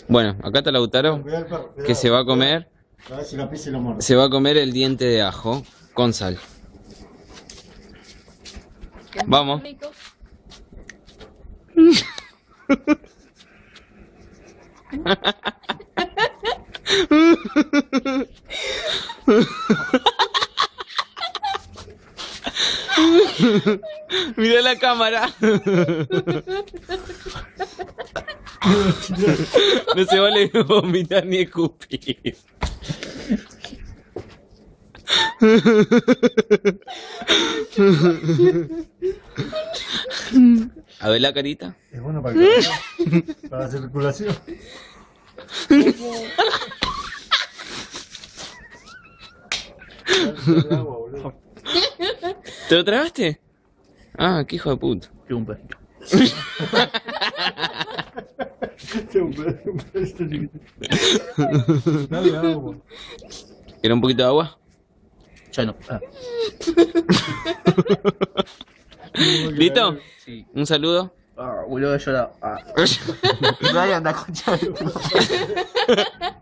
Bueno, acá está Lautaro, Cuidado el perro, cuidado. que se va a comer. A ver si lo pisa y lo muerde. Se va a comer el diente de ajo con sal. Vamos. Rico. Mira la cámara. No se vale vomitar ni escupir. A ver la carita. Es bueno para el corazón, para la circulación. ¿Te lo tragaste? Ah, qué hijo de puta. Que un pedacito. Un pedacito chiquito. Dale agua. ¿Era un poquito de agua? Ya no. Ah, ¿Listo? sí. Un saludo. Ah, boludo, he llorado. Ah. Dale, anda, concha de tu madre.